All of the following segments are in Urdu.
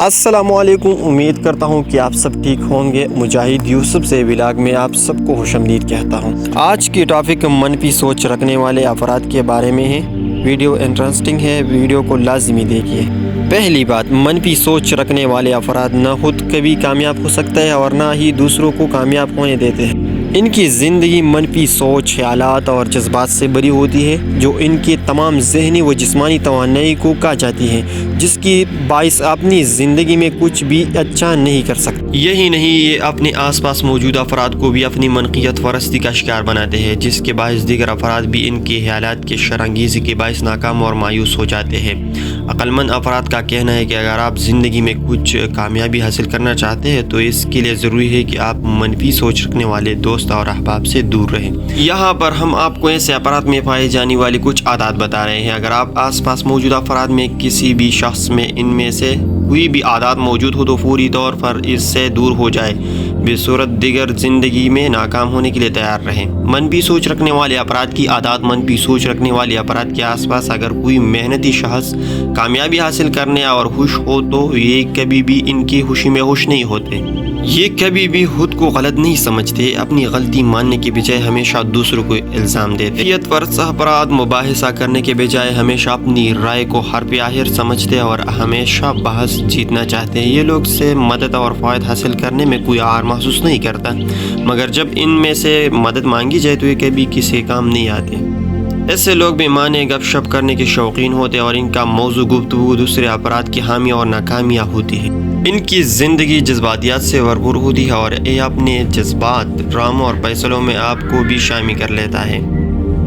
السلام علیکم، امید کرتا ہوں کہ آپ سب ٹھیک ہوں گے۔ مجاہد یوسف سے ولاگ میں آپ سب کو خوش آمدید کہتا ہوں۔ آج کی ٹاپک منفی سوچ رکھنے والے افراد کے بارے میں ہے۔ ویڈیو انٹرسٹنگ ہے، ویڈیو کو لازمی دیکھیے۔ پہلی بات، منفی سوچ رکھنے والے افراد نہ خود کبھی کامیاب ہو سکتے ہیں اور نہ ہی دوسروں کو کامیاب ہونے دیتے ہیں۔ ان کی زندگی منفی سوچ، خیالات اور جذبات سے بھری ہوتی ہے جو ان کی تمام ذہنی و جسمانی توانائی کو کھا جاتی ہے، جس کی باعث اپنی زندگی میں کچھ بھی اچھا نہیں کر سکتے۔ یہی نہیں، یہ اپنے آس پاس موجود افراد کو بھی اپنی منقیت پرستی کا شکار بناتے ہیں، جس کے باعث دیگر افراد بھی ان کے خیالات کی شرانگیزی کے باعث ناکام اور مایوس ہو جاتے ہیں۔ عقل مند افراد کا کہنا ہے کہ اگر آپ زندگی میں کچھ کامیابی حاصل کرنا چاہتے ہیں تو اس کے لیے ضروری ہے کہ آپ منفی سوچ رکھنے والے دوست اور احباب سے دور رہیں۔ یہاں پر ہم آپ کو ایسے افراد میں پائے جانے والی کچھ عادات بتا رہے ہیں۔ اگر آپ آس پاس موجود افراد میں کسی بھی شخص میں ان میں سے کوئی بھی عادات موجود ہو تو فوری طور پر اس سے دور ہو جائے، بصورت دیگر زندگی میں ناکام ہونے کے لیے تیار رہیں۔ منفی سوچ رکھنے والے افراد کی عادات۔ منفی سوچ رکھنے والے افراد کے آس پاس اگر کوئی محنتی شخص کامیابی حاصل کرنے اور خوش ہو تو یہ کبھی بھی ان کی خوشی میں خوش نہیں ہوتے۔ یہ کبھی بھی خود کو غلط نہیں سمجھتے، اپنی غلطی ماننے کے بجائے ہمیشہ دوسروں کو الزام دیتے۔ حیثیت پرست افراد مباحثہ کرنے کے بجائے ہمیشہ اپنی رائے کو حرف آخر سمجھتے اور ہمیشہ بحث جیتنا چاہتے ہیں۔ یہ لوگ سے مدد اور فائدہ حاصل کرنے میں کوئی عار محسوس نہیں کرتا، مگر جب ان میں سے مدد مانگی جائے تو یہ کبھی کسی کام نہیں آتے۔ ایسے لوگ بے معنی گپ شپ کرنے کے شوقین ہوتے ہیں اور ان کا موضوع گفتگو دوسرے افراد کی حامی اور ناکامیاں ہوتی ہے۔ ان کی زندگی جذباتیات سے بھرپور ہوتی ہے اور یہ اپنے جذبات، ڈراموں اور فیصلوں میں آپ کو بھی شامل کر لیتا ہے۔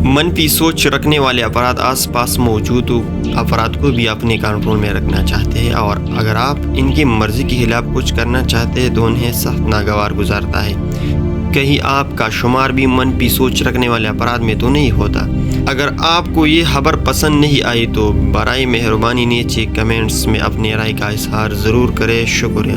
منفی سوچ رکھنے والے افراد آس پاس موجود افراد کو بھی اپنے کنٹرول میں رکھنا چاہتے ہیں اور اگر آپ ان کی مرضی کے خلاف کچھ کرنا چاہتے ہیں تو انہیں سخت ناگوار گزارتا ہے۔ کہیں آپ کا شمار بھی منفی سوچ رکھنے والے افراد میں تو نہیں ہوتا؟ اگر آپ کو یہ خبر پسند نہیں آئی تو برائے مہربانی نیچے کمنٹس میں اپنی رائے کا اظہار ضرور کریں۔ شکریہ۔